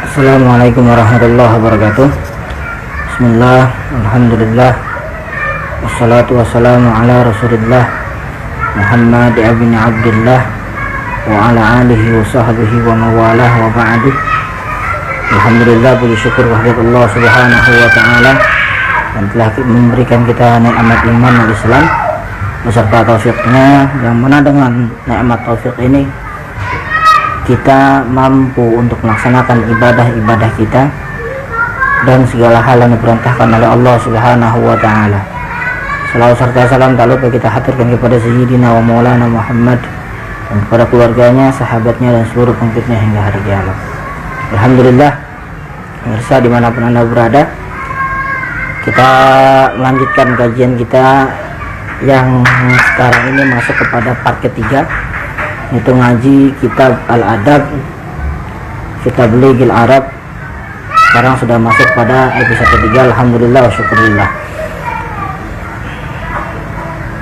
Assalamualaikum warahmatullahi wabarakatuh. Bismillah, alhamdulillah, wassalatu wassalamu ala rasulillah Muhammad ibn Abdullah wa ala alihi wa sahbihi wa mawalah wa ba'du. Alhamdulillah, puji syukur kehadirat Allah subhanahu wa ta'ala yang telah memberikan kita nikmat iman dan Islam beserta taufiknya, yang mana dengan nikmat taufik ini kita mampu untuk melaksanakan ibadah-ibadah kita dan segala hal yang diperintahkan oleh Allah Subhanahu wa taala. Salawat serta salam tak lupa kita haturkan kepada Sayyidina wa Maulana Muhammad dan kepada keluarganya, sahabatnya, dan seluruh pengikutnya hingga hari kiamat. Alhamdulillah, pemirsa dimanapun Anda berada, kita melanjutkan kajian kita yang sekarang ini masuk kepada part ketiga, itu ngaji kitab Al-Adab, kitab Bulughul Arab. Sekarang sudah masuk pada episode ketiga. Alhamdulillah wa syukurillah.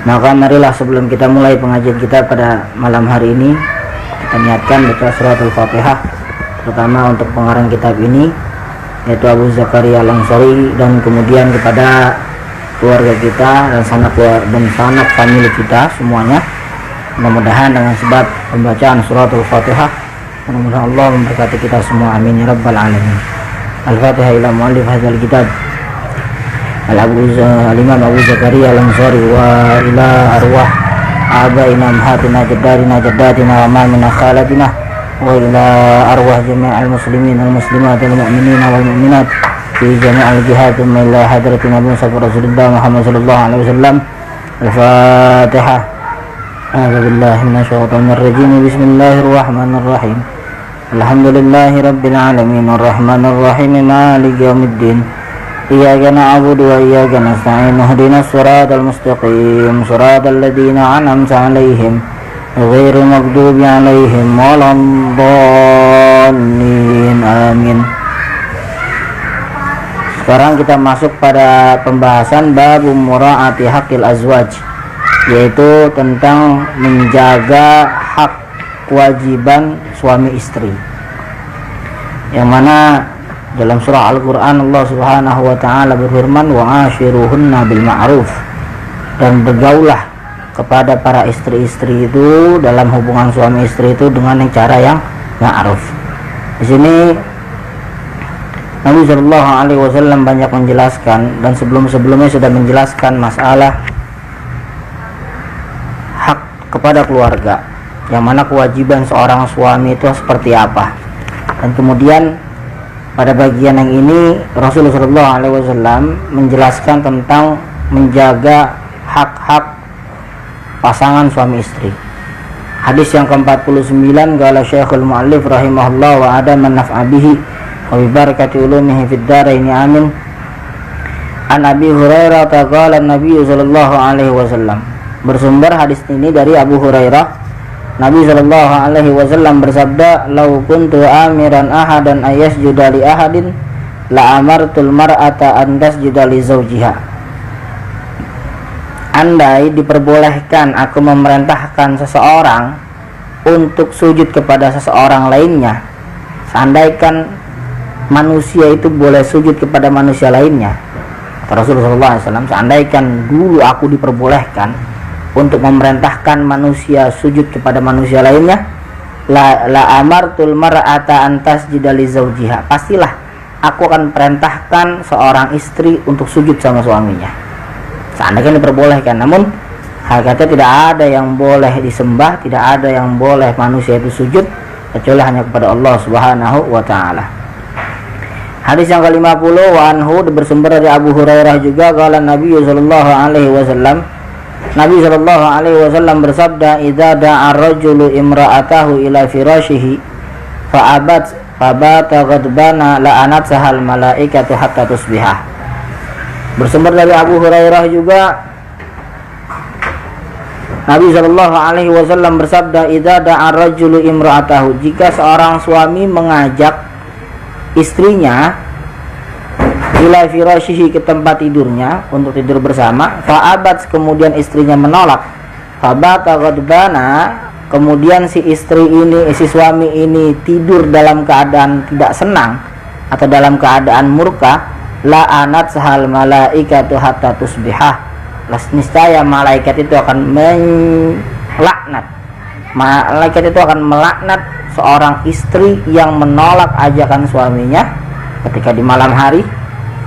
Maka marilah sebelum kita mulai pengajian kita pada malam hari ini, kita niatkan baca surat Al-Fatihah, terutama untuk pengarang kitab ini, yaitu Abu Zakaria Al-Ansari, dan kemudian kepada keluarga kita dan sanak famili kita semuanya. Mudah-mudahan dengan sebab pembacaan suratul Fatihah, mudah-mudahan Allah memberkati kita semua, amin ya rabbal alamin. Al-Fatihah ila muallif hadzal kitab Al-Imam Abu Zakaria Al-Ansari wa ila arwah abaina ummahatina jaddatina wa mamina khalatina wa ila arwah jami'al muslimin wal muslimat wal mu'minina wal mu'minat fi jami'al jihad wa ila hadratina Rasulullah Muhammad sallallahu alaihi wasallam. Al-Fatihah. أعوذ بالله من الشيطان الرجيم. بسم الله الرحمن الرحيم. الحمد لله رب العالمين الرحمن الرحيم مالك يوم الدين إياك نعبد وإياك نستعين اهدنا الصراط المستقيم صراط الذين أنعمت عليهم غير المغضوب عليهم ولا الضالين آمين. Sekarang kita masuk pada pembahasan bab mura'ati haqqil azwaj, yaitu tentang menjaga hak kewajiban suami istri, yang mana dalam surah Al-Quran Allah Subhanahu wa ta'ala berfirman wa ashiruhunna bil ma'ruf, dan bergaulah kepada para istri-istri itu dalam hubungan suami istri itu dengan cara yang ma'ruf. Di sini Nabi Shallallahu Alaihi Wasallam banyak menjelaskan, dan sebelumnya sudah menjelaskan masalah kepada keluarga, yang mana kewajiban seorang suami itu seperti apa. Dan kemudian pada bagian yang ini Rasulullah SAW menjelaskan tentang menjaga hak-hak pasangan suami istri. Hadis yang ke-49, qala Syekhul Mu'allif rahimahullah wa ada man naf'a bihi wa bi barakati ulumihi fid dharain amin. An Abi Hurairah qala Nabi sallallahu alaihi wasallam, bersumber hadis ini dari Abu Hurairah, Nabi sallallahu alaihi wasallam bersabda, "Lau kuntu amiran ahadan ayasjuda li ahadin la amartul mar'ata an tasjuda li zawjiha." Andai diperbolehkan aku memerintahkan seseorang untuk sujud kepada seseorang lainnya, seandaikan manusia itu boleh sujud kepada manusia lainnya, kata Rasulullah SAW, seandaikan dulu aku diperbolehkan untuk memerintahkan manusia sujud kepada manusia lainnya, la amartul mar'ata antas jidali zawjiha, pastilah aku akan perintahkan seorang istri untuk sujud sama suaminya, seandainya diperbolehkan. Namun hakikatnya tidak ada yang boleh disembah, tidak ada yang boleh manusia itu sujud kecuali hanya kepada Allah Subhanahu wa ta'ala. Hadis yang ke-50 wa anhu, bersumber dari Abu Hurairah juga, qala Nabi sallallahu alaihi wasallam, Nabi sallallahu alaihi wasallam bersabda, "Idza da'a ar-rajulu imra'atahu ila firashihi fa abat fabata ghadbana la'anat sahal malaikatu hatta tusbihah." Bersumber dari Abu Hurairah juga, Nabi sallallahu alaihi wasallam bersabda, "Idza da'a ar-rajulu imra'atahu," jika seorang suami mengajak istrinya ila firashihi, ke tempat tidurnya untuk tidur bersama, fa'abat, kemudian istrinya menolak, fabata ghadbana, kemudian si suami ini tidur dalam keadaan tidak senang, atau dalam keadaan murka, la anat sahal malaikatu hatta tusbihah, niscaya malaikat itu akan melaknat. Malaikat itu akan melaknat seorang istri yang menolak ajakan suaminya ketika di malam hari.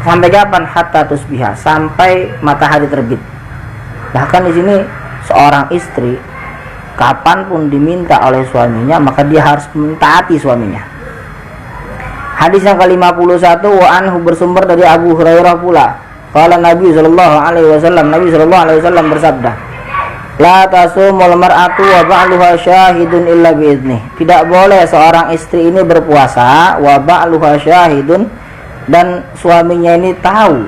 Sampai kapan? Hatta tusbihah, sampai matahari terbit. Bahkan di sini seorang istri kapanpun diminta oleh suaminya, maka dia harus mentaati suaminya. Hadis yang ke-51, wa anhu, bersumber dari Abu Hurairah pula, qala Nabi sallallahu alaihi wasallam, Nabi sallallahu alaihi wasallam bersabda, la tasumul mar'atu wa ba'luha syahidun illa bi'idnih. Tidak boleh seorang istri ini berpuasa, wa ba'luha syahidun, dan suaminya ini tahu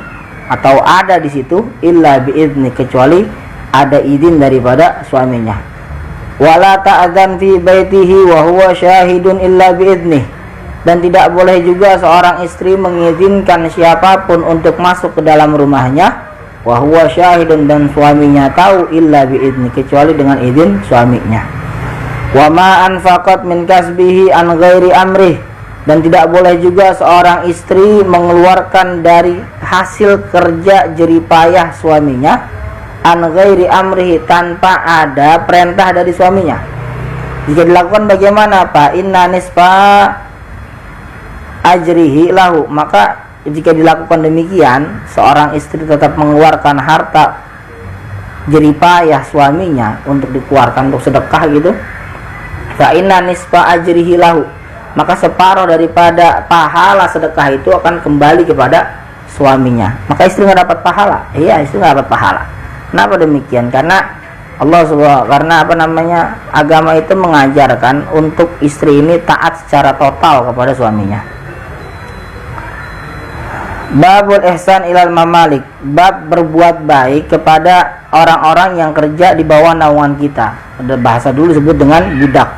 atau ada di situ, illa bi'idnih, kecuali ada izin daripada suaminya. Wala ta'adzan fi baitihi wa huwa syahidun illa bi'idnih, dan tidak boleh juga seorang istri mengizinkan siapapun untuk masuk ke dalam rumahnya, wa huwa syahidun, dan suaminya tahu, illa bi'idnih, kecuali dengan izin suaminya. Wa ma anfaqat min kasbihi an ghairi amrih, dan tidak boleh juga seorang istri mengeluarkan dari hasil kerja jeripayah suaminya an ghairi amrihi, tanpa ada perintah dari suaminya. Jika dilakukan bagaimana? Fa inna nisfa ajrihi lahu, maka jika dilakukan demikian, seorang istri tetap mengeluarkan harta jeripayah suaminya untuk dikeluarkan untuk sedekah gitu. Fa inna nisfa ajrihi lahu, maka separuh daripada pahala sedekah itu akan kembali kepada suaminya. Maka istri nggak dapat pahala. Iya, istri nggak dapat pahala. Kenapa demikian? Karena agama itu mengajarkan untuk istri ini taat secara total kepada suaminya. Babul ihsan ilal mamalik, bab berbuat baik kepada orang-orang yang kerja di bawah naungan kita. Ada bahasa dulu disebut dengan budak.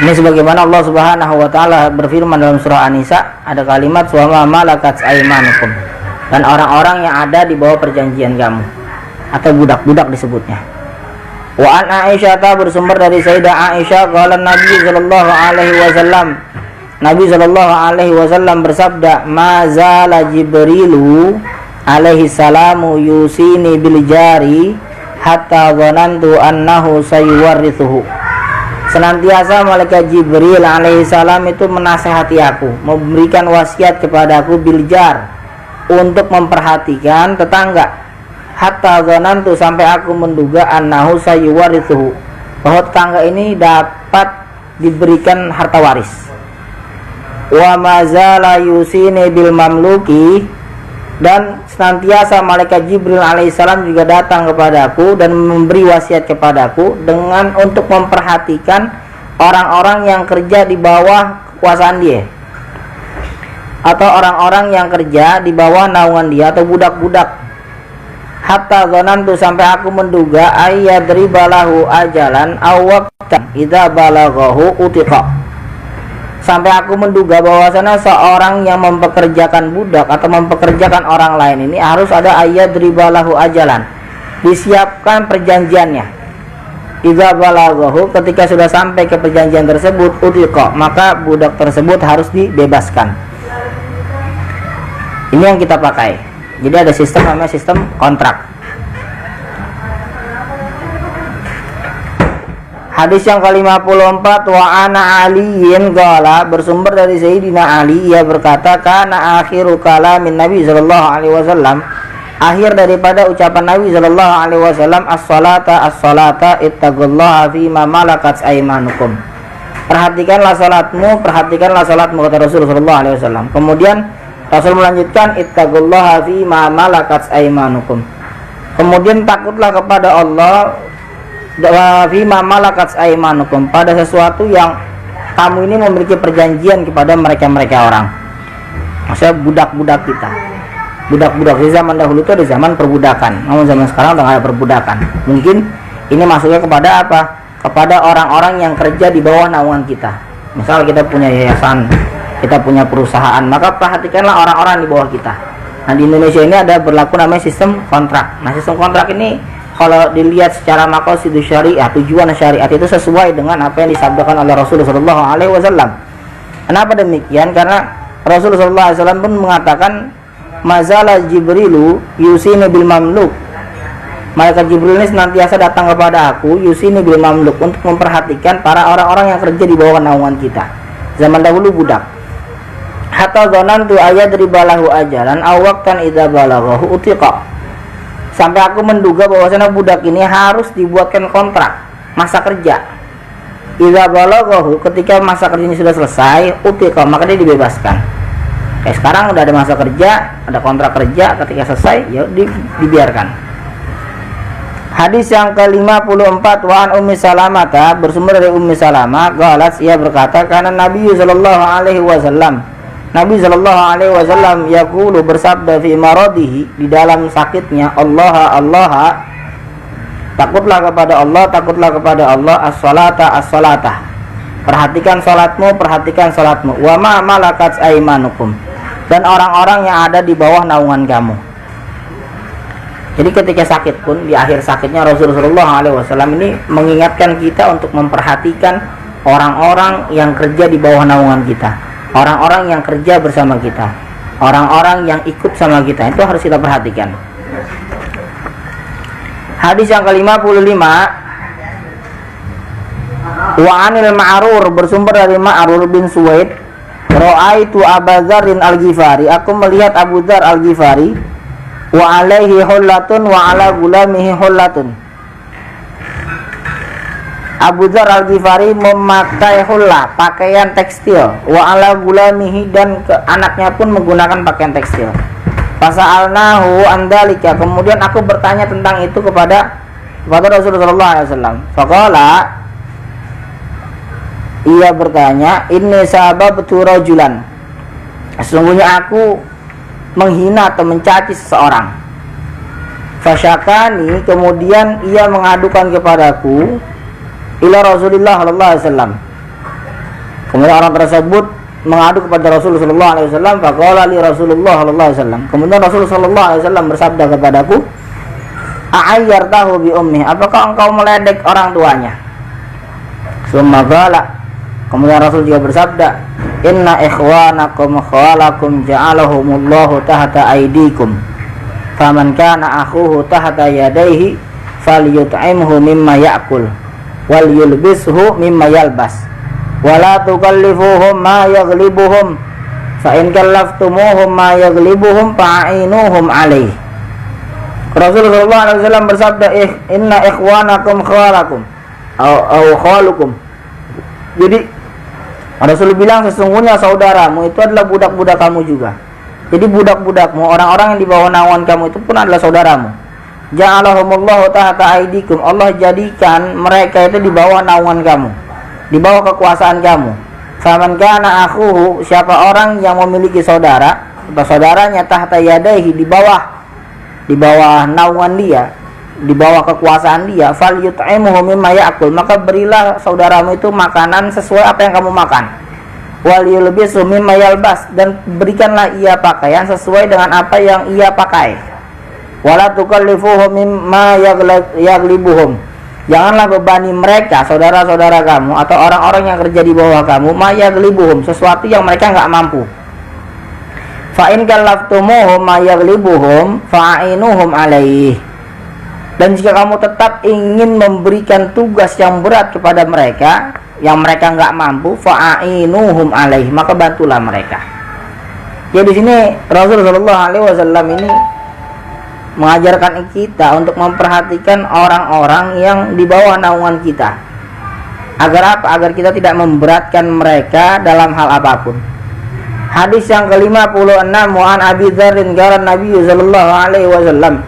Ini sebagaimana Allah Subhanahu wa taala berfirman dalam surah An-Nisa, ada kalimat wa ma malakat aymanukum, dan orang-orang yang ada di bawah perjanjian kamu, atau budak-budak disebutnya. Wa an Aisyah, bersumber dari Sayyidah Aisyah, qala Nabi sallallahu alaihi wasallam, Nabi sallallahu alaihi wasallam bersabda, ma zala Jibrilu alaihi salamu yusini bil jari hatta dhanantu annahu sayuwarithuhu. Senantiasa malaikat Jibril alaihi salam itu menasihati aku, memberikan wasiat kepadaku biljar, untuk memperhatikan tetangga. Hatta dhanantu, sampai aku menduga annahu sayuwarithuhu, bahwa tetangga ini dapat diberikan harta waris. Wa mazala yusini bil mamluki, dan senantiasa malaikat Jibril alaihissalam juga datang kepadaku dan memberi wasiat kepadaku dengan untuk memperhatikan orang-orang yang kerja di bawah kekuasaan dia, atau orang-orang yang kerja di bawah naungan dia, atau budak-budak. Hatta dhanantu, sampai aku menduga ayyadribalahu ajalan aw waqtan idza balaghahu utiqa, sampai aku menduga bahwasanya seorang yang mempekerjakan budak atau mempekerjakan orang lain ini harus ada ayyadribalahu ajalan, disiapkan perjanjiannya. Idza balaghahu, ketika sudah sampai ke perjanjian tersebut, utiqa, maka budak tersebut harus dibebaskan. Ini yang kita pakai. Jadi ada sistem namanya sistem kontrak. Hadis yang ke-54, wa ana aliyin qala, bersumber dari Sayyidina Ali, ia berkata, kana akhiru kalamin Nabi sallallahu alaihi wasallam, akhir daripada ucapan Nabi sallallahu alaihi wasallam, as-salata ittaqullaha fi ma malakat aymanukum. Perhatikanlah salatmu, kata Rasul sallallahu alaihi wasallam. Kemudian Rasul melanjutkan, ittaqullaha fi ma malakat aymanukum. Kemudian takutlah kepada Allah fima malakat aymanukum, pada sesuatu yang kamu ini memiliki perjanjian kepada mereka-mereka orang. Maksudnya budak-budak kita. Budak-budak di zaman dahulu itu ada zaman perbudakan. Namun zaman sekarang udah gak ada perbudakan. Mungkin ini masuknya kepada apa? Kepada orang-orang yang kerja di bawah naungan kita. Misal kita punya yayasan, kita punya perusahaan, maka perhatikanlah orang-orang di bawah kita. Nah, di Indonesia ini ada berlaku namanya sistem kontrak. Nah, sistem kontrak ini kalau dilihat secara maqasid syariah, tujuan syariat itu sesuai dengan apa yang disabdakan oleh Rasulullah SAW. Kenapa demikian? Karena Rasulullah SAW pun mengatakan, mazala Jibrilu yusini bil mamluk. Malaikat Jibril ini senantiasa datang kepada aku, yusini bil mamluk, untuk memperhatikan para orang-orang yang kerja di bawah naungan kita. Zaman dahulu budak. Hatta dhanantu ayadribalahu ajalan aw waqtan idza balaghahu utiqa. Sampai aku menduga bahwasanya budak ini harus dibuatkan kontrak masa kerja. Idza balaghahu, ketika masa kerjanya sudah selesai, utiqa, maka dia dibebaskan. Sekarang udah ada masa kerja, ada kontrak kerja, ketika selesai ya dibiarkan. Hadis yang ke-54, wa an Ummi Salamah, bersumber dari Ummi Salamah, qalat, ia berkata, karena Nabi sallallahu alaihi wasallam, Nabi sallallahu alaihi wasallam yaqulu, bersabda, fi maradihi, di dalam sakitnya, Allah, takutlah kepada Allah, as-salata, perhatikan salatmu, wa ma malakat aimanukum, dan orang-orang yang ada di bawah naungan kamu. Jadi ketika sakit pun, di akhir sakitnya Rasulullah SAW ini mengingatkan kita untuk memperhatikan orang-orang yang kerja di bawah naungan kita, orang-orang yang kerja bersama kita, orang-orang yang ikut sama kita, itu harus kita perhatikan. Hadis yang ke-55, wa anil Ma'rur, bersumber dari Ma'rur bin Suwaid, ra'aitu Abu Dzarrin al-Ghifari, aku melihat Abu Dzar al-Ghifari, wa alaihi hullatun wa ala gulamihi hullatun. Abu Dzar al-Ghifari memakai hullah, pakaian tekstil, wa ala gulamihi, dan anaknya pun menggunakan pakaian tekstil. Fasa'alnahu andalika, kemudian aku bertanya tentang itu kepada Rasulullah SAW. Faqala, ia bertanya, inni sababtu rajulan, sesungguhnya aku menghina atau mencaci seseorang. Fasyakani, kemudian ia mengadukan kepadaku, ila Rasulullah sallallahu alaihi wasallam. Kemudian orang tersebut mengadu kepada Rasulullah sallallahu alaihi wasallam. Faqala li Rasulullah sallallahu alaihi wasallam, kemudian Rasulullah sallallahu alaihi wasallam bersabda kepadaku, a'ayyartahu bi ummi, apakah engkau meledek orang tuanya? Summa qala, kemudian Rasul juga bersabda, inna ikhwanakum khawalakum ja'alahumullahu tahta aidikum, faman kana akhuhu tahta yadayhi falyut'imhu mimma ya'kul wal yulbishu mimma yalbas, wala tukallifuhum ma yaghlibuhum, fa in kallaftumuhum ma yaghlibuhum fa'inuhum alaih. Rasulullah SAW bersabda, inna ikhwanakum khawalakum au khawalukum. Jadi Rasul bilang, sesungguhnya saudaramu itu adalah budak-budak kamu juga. Jadi budak-budakmu, orang-orang yang di bawah naungan kamu itu pun adalah saudaramu. Ja'alahumullahu tahta aidikum, Allah jadikan mereka itu di bawah naungan kamu, di bawah kekuasaan kamu. Faman kana akhuhu, siapa orang yang memiliki saudara atau saudaranya, tahta yadaihi, di bawah naungan dia, di bawah kekuasaan dia, falyut'imuhu mimma ya'kul, maka berilah saudaramu itu makanan sesuai apa yang kamu makan. Wal yulbisu mimma yalbas, dan berikanlah ia pakaian sesuai dengan apa yang ia pakai. Wala tukallifuhum mimma yaghlibuhum, janganlah bebani mereka, saudara-saudara kamu atau orang-orang yang kerja di bawah kamu, ma yaghlibuhum, sesuatu yang mereka enggak mampu. Fa in kallaftumuhum ma yaghlibuhum fa'inuhum alaih, dan jika kamu tetap ingin memberikan tugas yang berat kepada mereka yang mereka enggak mampu, fa'inuhum alaih, maka bantulah mereka. Jadi di sini Rasulullah SAW ini mengajarkan kita untuk memperhatikan orang-orang yang di bawah naungan kita. Agar apa? Agar kita tidak memberatkan mereka dalam hal apapun. Hadis yang ke-56, Mu'an Abi Dzarrin qala Nabi sallallahu alaihi wasallam.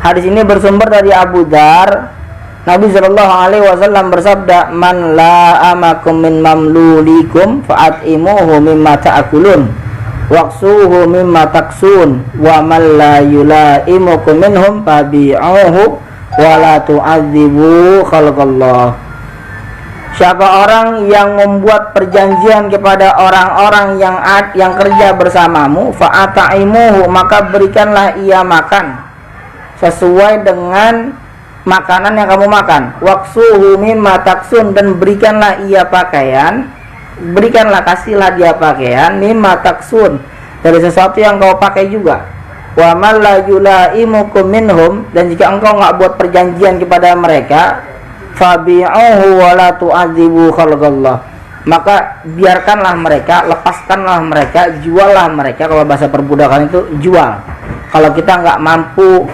Hadis ini bersumber dari Abu Dzar. Nabi sallallahu alaihi wasallam bersabda, man la amakum min mamlulikum fa'atimuhu mimma ta'kulun waqsuhu mimma taksun, wa man la yulaimukum minhum fabi'uhu wa la tu'adzibu khalqallah. Siapa orang yang membuat perjanjian kepada orang-orang yang kerja bersamamu, fa'ataimuhu, maka berikanlah ia makan sesuai dengan makanan yang kamu makan. Waqsuhu mimma taksun, dan berikanlah ia pakaian berikanlah, kasihlah dia pakaian mimma taksun, dari sesuatu yang kau pakai juga. Wa man la yulaimukum minhum, dan jika engkau enggak buat perjanjian kepada mereka, fabi'uhu wa la tu'adzibu khalqallah, maka biarkanlah mereka, lepaskanlah mereka, juallah mereka. Kalau bahasa perbudakan itu jual. Kalau kita nggak mampu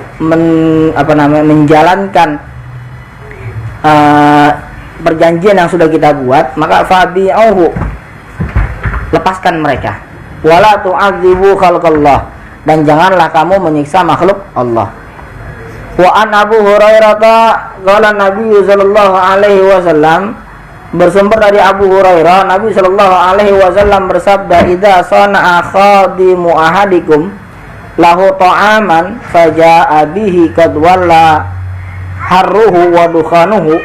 menjalankan perjanjian yang sudah kita buat, maka fabi'uhu, lepaskan mereka. Wala tu'adzibu khalqallah, dan janganlah kamu menyiksa makhluk Allah. Wa an Abu Hurairah qala Nabi sallallahu alaihi wasallam, bersumber dari Abu Hurairah, Nabi sallallahu alaihi wasallam bersabda, idza sana'a khadimu ahadikum lahu ta'aman faja'a bihi qad walla harruhu wa dukhanuhu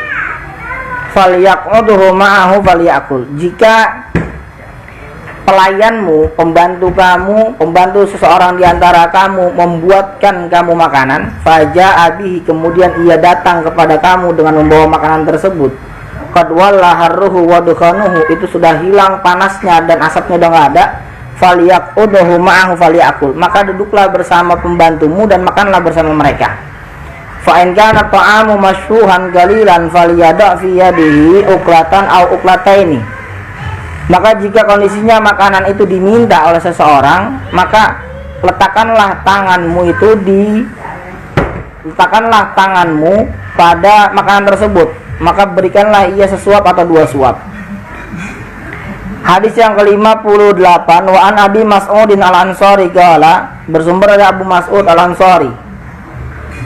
falyaq'udhu ma'ahu falyakul. Jika pelayanmu, pembantu seseorang di antara kamu membuatkan kamu makanan, faja'a bihi, kemudian ia datang kepada kamu dengan membawa makanan tersebut, qad walla harruhu wa dukhanuhu, itu sudah hilang panasnya dan asapnya udah enggak ada, falyaq'udhu ma'ahu falyakul, maka duduklah bersama pembantumu dan makanlah bersama mereka. Fa in kana ta'amu masyhuhan qalilan falyada' fi yadihi uklatan aw uklataini, maka jika kondisinya makanan itu diminta oleh seseorang, maka letakkanlah tanganmu pada makanan tersebut, maka berikanlah ia sesuap atau 2 suap. Hadis yang ke-58, wa an Abi Mas'udin al-Ansari qala, bersumber dari Abu Mas'ud al-Ansari,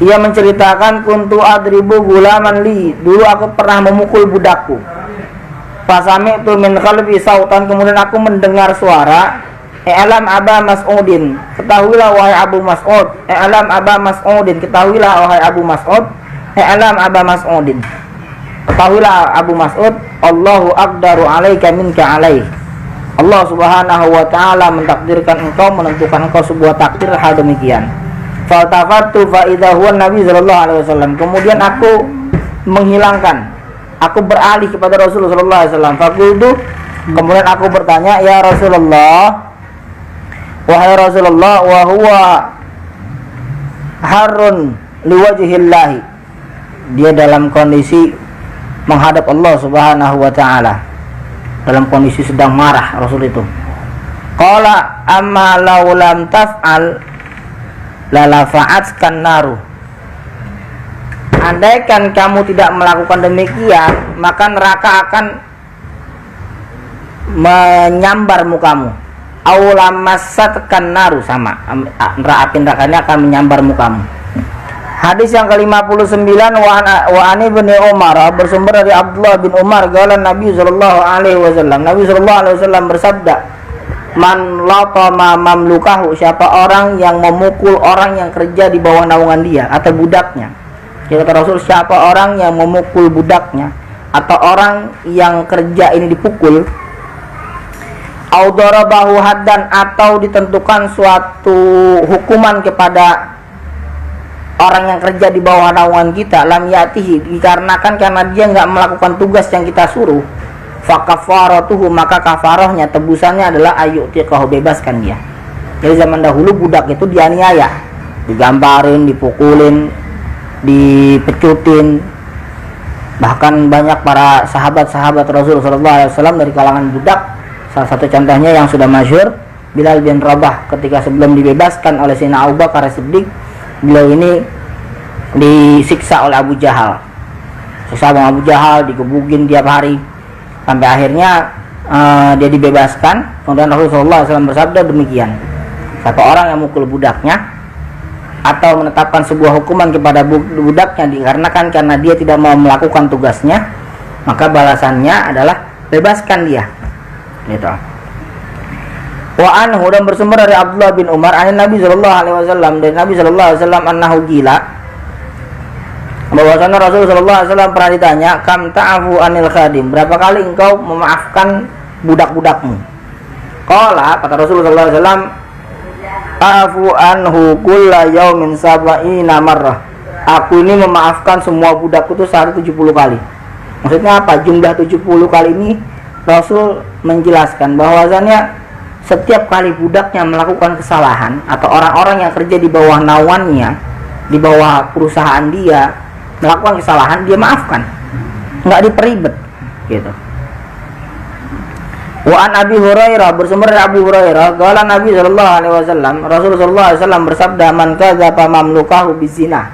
ia menceritakan, kuntu adribu gulaman li, dulu aku pernah memukul budakku. Fasami'tu min khalfi sautan, kemudian aku mendengar suara, i'lam Aba Mas'udin, ketahuilah wahai Abu Mas'ud, i'lam Aba Mas'udin, ketahuilah wahai Abu Mas'ud, i'lam Aba Mas'udin, ketahuilah Abu Mas'ud, Allahu aqdaru alaika minka alaih, Allah subhanahu wa ta'ala mentakdirkan engkau, menentukan engkau sebuah takdir hal demikian. Faltafattu fa idza huwa Nabi sallallahu alaihi wasallam, kemudian aku menghilangkan, aku beralih kepada Rasulullah sallallahu alaihi wasallam. Faqultu, kemudian aku bertanya, ya Rasulullah, wahai Rasulullah, wa huwa harun liwajhillahi, dia dalam kondisi menghadap Allah subhanahu wa ta'ala, dalam kondisi sedang marah Rasul itu. Qala amma law lam taf'al lalafa'atkan naru, andaikan kamu tidak melakukan demikian, maka neraka akan menyambar mukamu. Aulamassatkan naru, sama, api nerakanya akan menyambar mukamu. Hadis yang ke-59, wa ani bin Umar, bersumber dari Abdullah bin Umar, qala Nabi sallallahu alaihi wasallam, Nabi sallallahu alaihi wasallam bersabda, man latama mamlukahu, siapa orang yang memukul orang yang kerja di bawah naungan dia atau budaknya. Kata Rasul, siapa orang yang memukul budaknya atau orang yang kerja ini dipukul, au darabahu haddan, atau ditentukan suatu hukuman kepada orang yang kerja di bawah naungan kita, lam yatihi, dikarenakan karena dia nggak melakukan tugas yang kita suruh, fakafaratuhu, maka kafarahnya, tebusannya adalah ayyutiqahu, bebaskan dia. Jadi zaman dahulu budak itu dianiaya, digambarin, dipukulin, dipecutin. Bahkan banyak para sahabat-sahabat Rasulullah SAW dari kalangan budak. Salah satu contohnya yang sudah masyhur, Bilal bin Rabah, ketika sebelum dibebaskan oleh Sayyidina Abu Bakar As-Siddiq, beliau ini disiksa oleh Abu Jahal. Siksa Abu Jahal, digebugin tiap hari, sampai akhirnya dia dibebaskan. Kemudian Rasulullah SAW bersabda demikian, siapa orang yang mukul budaknya atau menetapkan sebuah hukuman kepada budaknya dikarenakan karena dia tidak mau melakukan tugasnya, maka balasannya adalah bebaskan dia. Gitu. Wa anhu, dan bersumber dari Abdullah bin Umar, an Nabi sallallahu alaihi wasallam, dari Nabi sallallahu alaihi wasallam, annahu gila, bahwasanya Rasul sallallahu alaihi wasallam pernah ditanya, kam ta'afu anil khadim, berapa kali engkau memaafkan budak-budakmu? Qala, kata Rasul sallallahu alaihi wasallam, afu anhu kulla yaumin sab'ina marrah, aku ini memaafkan semua budakku itu sehari 70 kali. Maksudnya apa? Jumlah 70 kali ini Rasul menjelaskan bahwasanya setiap kali budaknya melakukan kesalahan atau orang-orang yang kerja di bawah naungannya, di bawah perusahaan dia melakukan kesalahan, dia maafkan, nggak diperibet gitu. Wa an Abi Hurairah, bersumber dari Abu Hurairah, qala Nabi sallallahu alaihi wasallam, Rasulullah sallallahu alaihi wasallam bersabda, man kadzaba mamlukahu bizina.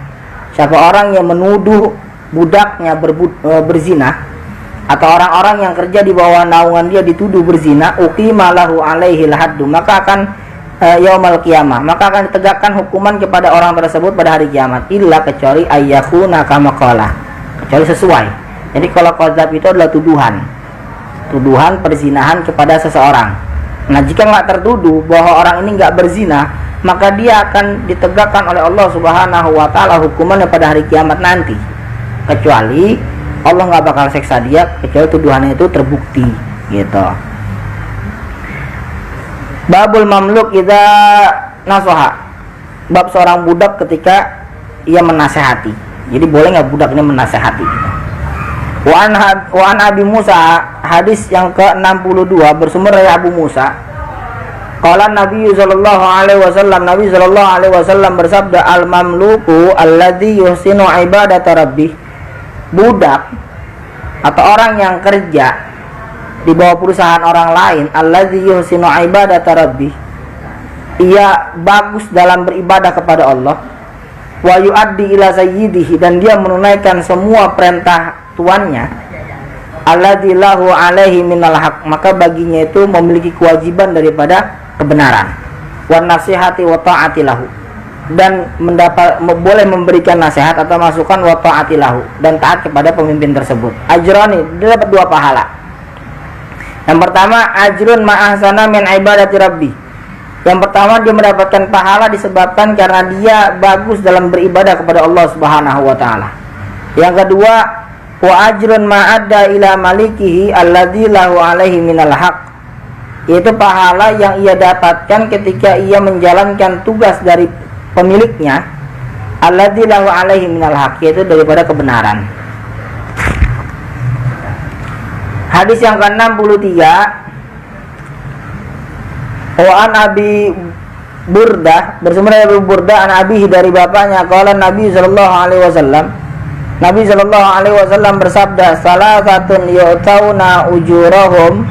Siapa orang yang menuduh budaknya berzina atau orang-orang yang kerja di bawah naungan dia dituduh berzina, uqima lahu alaihi haddu, maka akan yaumal qiyamah, maka akan ditegakkan hukuman kepada orang tersebut pada hari kiamat, illa kecuali ayyakuna kama qala, kecuali sesuai. Jadi kalau qadzab itu adalah tuduhan perzinahan kepada seseorang. Nah, jika nggak tertuduh bahwa orang ini nggak berzina, maka dia akan ditegakkan oleh Allah Subhanahu wa taala hukumannya pada hari kiamat nanti. Kecuali Allah nggak bakal seksa dia kecuali tuduhannya itu terbukti gitu. Babul mamluk idza nasoha, bab seorang budak ketika ia menasehati. Jadi boleh nggak budak ini menasehati gitu. Wa an Abi Musa, hadis yang ke-62 bersumber dari Abu Musa, qala Nabi sallallahu alaihi wasallam, Nabi sallallahu alaihi wasallam bersabda, al mamluku alladzi yuhsinu ibadata rabbih, budak atau orang yang kerja di bawah perusahaan orang lain, alladzi yuhsinu ibadata rabbih, ia bagus dalam beribadah kepada Allah, wa yuaddi ila sayyidihi, dan dia menunaikan semua perintah tuannya, alladzi lahu alaihi minal haq, maka baginya itu memiliki kewajiban daripada kebenaran, wan nasihati wa ta'ati lahu, dan boleh memberikan nasihat atau masukan, wa ta'ati lahu, dan taat kepada pemimpin tersebut. Ajrani, dia dapat 2 pahala. Yang pertama, ajrun ma'ahsana min ibadati rabbi. Yang pertama, dia mendapatkan pahala disebabkan karena dia bagus dalam beribadah kepada Allah Subhanahu wa taala. Yang kedua, wa ajrun ma'adda ila malikihi alladzi lahu alaihi minal haq, yaitu pahala yang ia dapatkan ketika ia menjalankan tugas dari pemiliknya, alladzi lahu alaihi minal haq, yaitu daripada kebenaran. Hadis yang ke-63, wa an Abi Burdah, bersumber dari Abu Burdah, an abihi, dari bapaknya, qala Nabi sallallahu alaihi wasallam, Nabi sallallahu alaihi wasallam bersabda, salasatun yu'tauna ujurahum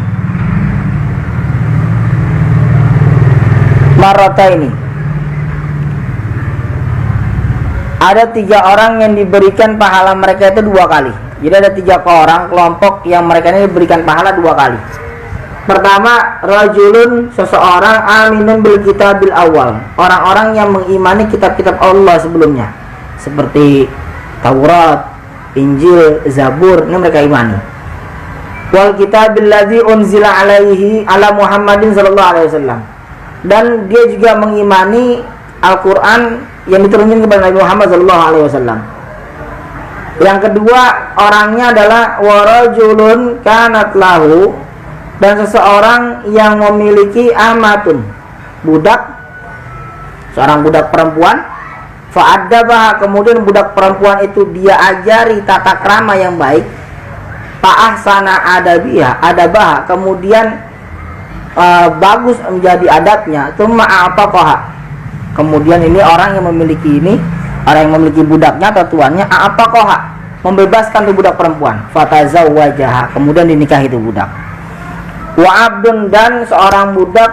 marrataini. Ada 3 orang yang diberikan pahala mereka itu 2 kali. Jadi ada 3 orang kelompok yang mereka ini diberikan pahala 2 kali. Pertama, rajulun, seseorang, aminun bil kitabil awal, orang-orang yang mengimani kitab-kitab Allah sebelumnya, seperti Taurat, Injil, Zabur, ini mereka imani. Wal kitabil ladzi unzila alaihi ala Muhammadin sallallahu alaihi wasallam, dan dia juga mengimani Al-Qur'an yang diturunkan kepada Nabi Muhammad sallallahu alaihi wasallam. Yang kedua, orangnya adalah warajulun kanat lahu, dan seseorang yang memiliki amatun, budak, seorang budak perempuan, fa'addabaha, kemudian budak perempuan itu dia ajari tata krama yang baik, fa'ahsana adabaha, kemudian bagus menjadi adabnya, tsumma a'taqaha, kemudian ini orang yang memiliki orang yang memiliki budaknya atau tuannya, a'taqaha, membebaskan tuh budak perempuan, fatazawwajaha, kemudian dinikahi itu budak. Wa abdun, dan seorang budak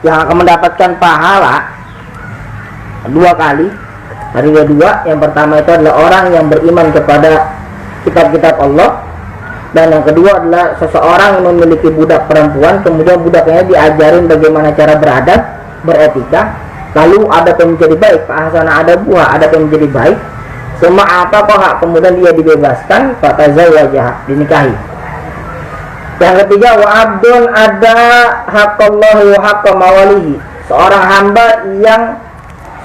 yang akan mendapatkan pahala 2 kali. Ada 2. Yang pertama itu adalah orang yang beriman kepada kitab-kitab Allah, dan yang kedua adalah seseorang yang memiliki budak perempuan, kemudian budaknya diajarin bagaimana cara beradab, beretika, lalu adab yang menjadi baik, fa'ahsana adabuha, adab yang menjadi baik, semua apa kemudian dia dibebaskan, fatazawwajaha, dinikahi. Yang ketiga, wa abdun ada haqqallahi wa haqqa mawalihi,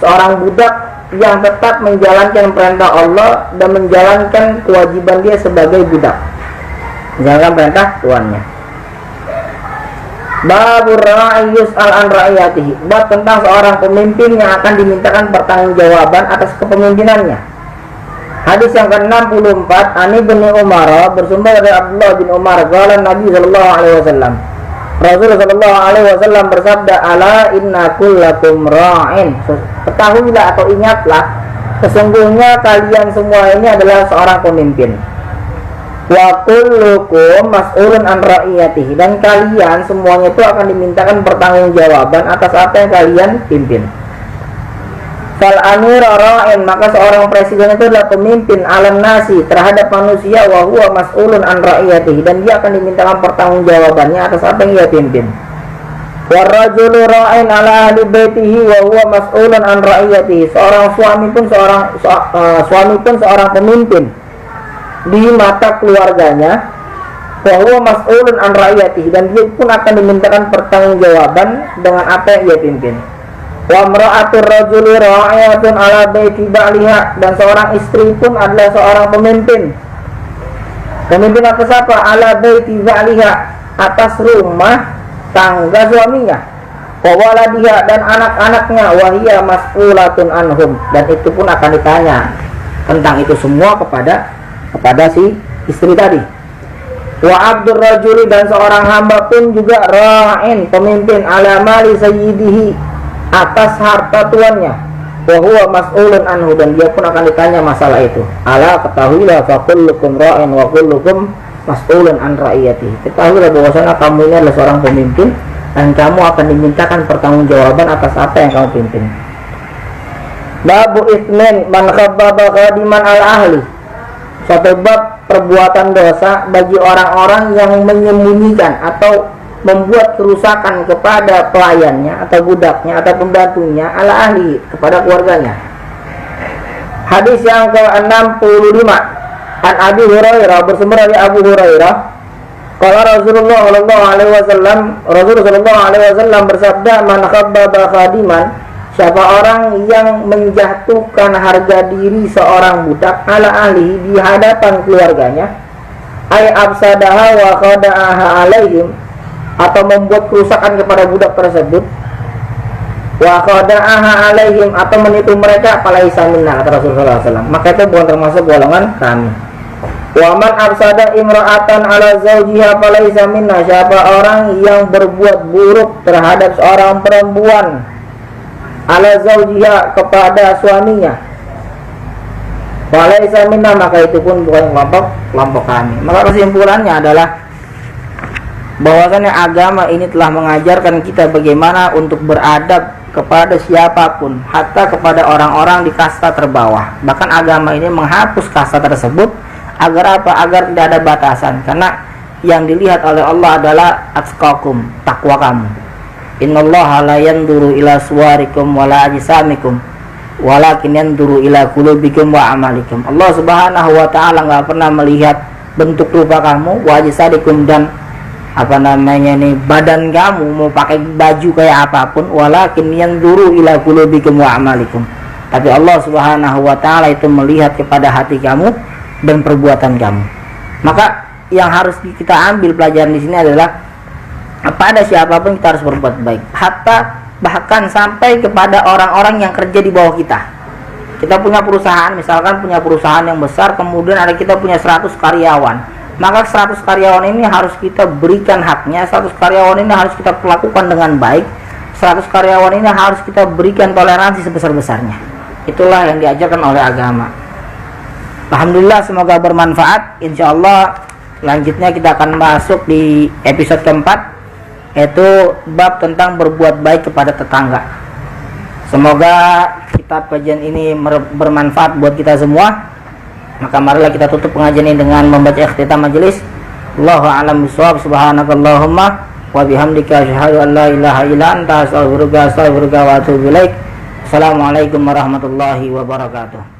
seorang budak yang tetap menjalankan perintah Allah dan menjalankan kewajiban dia sebagai budak, menjalankan perintah tuannya. Babur ra'i yus'al an ra'iyatihi, bab tentang seorang pemimpin yang akan dimintakan pertanggungjawaban atas kepemimpinannya. Hadis yang ke-64, Ani bin Umar, bersumber dari Abdullah bin Umar, qala Nabi sallallahu alaihi wasallam. Rasulullah sallallahu alaihi wasallam bersabda, "Ala inna kullakum ra'in." Ketahuilah atau ingatlah, sesungguhnya kalian semua ini adalah seorang pemimpin. Wa kullukum mas'ulun an ra'iyatihi, dan kalian semuanya itu akan dimintakan pertanggungjawaban atas apa yang kalian pimpin. Fal amir ra'in, maka seorang presiden itu adalah pemimpin alam nasi terhadap manusia, wa huwa mas'ulun an ra'iyatihi, dan dia akan dimintakan pertanggungjawabannya atas apa yang dia pimpin. Wa rajulu ra'in ala ahli baitihi wa huwa mas'ulun an ra'iyatihi, seorang suami pun seorang pemimpin di mata keluarganya, wa huwa mas'ulun an ra'iyatihi, dan dia pun akan dimintakan pertanggungjawaban dengan apa yang dia pimpin. Wa imra'atur rajuli ra'iyatun ala baiti ba'liha, dan seorang istri pun adalah seorang pemimpin. Pemimpin atas apa? Ala baiti ba'liha, atas rumah tangga suaminya. Wa waladiha, dan anak-anaknya. Wa hiya mas'ulatun anhum, dan itu pun akan ditanya tentang itu semua kepada si istri tadi. Wa abdur rajuli, dan seorang hamba pun juga ra'in, pemimpin, ala mali sayyidihi, atas harta tuannya. Wa huwa mas'ulun anhu, dan dia pun akan ditanya masalah itu. Ala, ketahuilah, fa kullukum ra'in wa kullukum mas'ulun an ra'iyatihi. Ketahuilah bahwasanya kamu ini adalah seorang pemimpin, dan kamu akan dimintakan pertanggungjawaban atas apa yang kamu pimpin. Babu ismin man khabbaba khadiman al ahli. Satu bab perbuatan dosa bagi orang-orang yang menyembunyikan atau membuat kerusakan kepada pelayannya atau budaknya atau pembantunya, ala ahli, kepada keluarganya. Hadis yang ke-65, an Abi Hurairah, bersumber dari Abu Hurairah, qala Rasulullah sallallahu alaihi wasallam, Rasulullah sallallahu alaihi wasallam bersabda, man khabbaba khadiman, siapa orang yang menjatuhkan harga diri seorang budak, ala ahli, di hadapan keluarganya, ay afsadaha wa khada'aha alaihim, atau membuat kerusakan kepada budak tersebut, wa khada'aha alaihim, atau menipu mereka, falaisa minna, kata Rasulullah SAW, maka itu bukan termasuk golongan kami. Wa man afsada imra'atan ala zawjiha falaisa minna, siapa orang yang berbuat buruk terhadap seorang perempuan, ala zawjiha, kepada suaminya, falaisa minna, maka itu pun bukan kelompok kami. Maka kesimpulannya adalah bahwasanya agama ini telah mengajarkan kita bagaimana untuk beradab kepada siapapun, hatta kepada orang-orang di kasta terbawah. Bahkan agama ini menghapus kasta tersebut agar apa? Agar tidak ada batasan, karena yang dilihat oleh Allah adalah atqakum, takwa kamu. Innallaha la yanduru ila suwarikum wala ajsamikum walakin yanduru ila qulubikum wa amalikum. Allah Subhanahu wa taala enggak pernah melihat bentuk rupa kamu, wa ajsadikum, dan badan kamu, mau pakai baju kayak apapun, walakin yanduru ila qulubikum wa amalikum. Tapi Allah Subhanahu wa taala itu melihat kepada hati kamu dan perbuatan kamu. Maka yang harus kita ambil pelajaran di sini adalah pada siapapun kita harus berbuat baik, hatta bahkan sampai kepada orang-orang yang kerja di bawah kita. Kita punya perusahaan, misalkan punya perusahaan yang besar, kemudian kita punya 100 karyawan. Maka 100 karyawan ini harus kita berikan haknya, 100 karyawan ini harus kita perlakukan dengan baik, 100 karyawan ini harus kita berikan toleransi sebesar-besarnya. Itulah yang diajarkan oleh agama. Alhamdulillah, semoga bermanfaat. Insya Allah selanjutnya kita akan masuk di episode keempat, yaitu bab tentang berbuat baik kepada tetangga. Semoga kitab kajian ini bermanfaat buat kita semua. Maka marilah kita tutup pengajian ini dengan membaca ikhtitam majelis. Allahu a'lam bishawab. Subhanakallahumma wa bihamdika asyhadu an la ilaha illa anta astaghfiruka wa atubu ilaik. Assalamualaikum warahmatullahi wabarakatuh.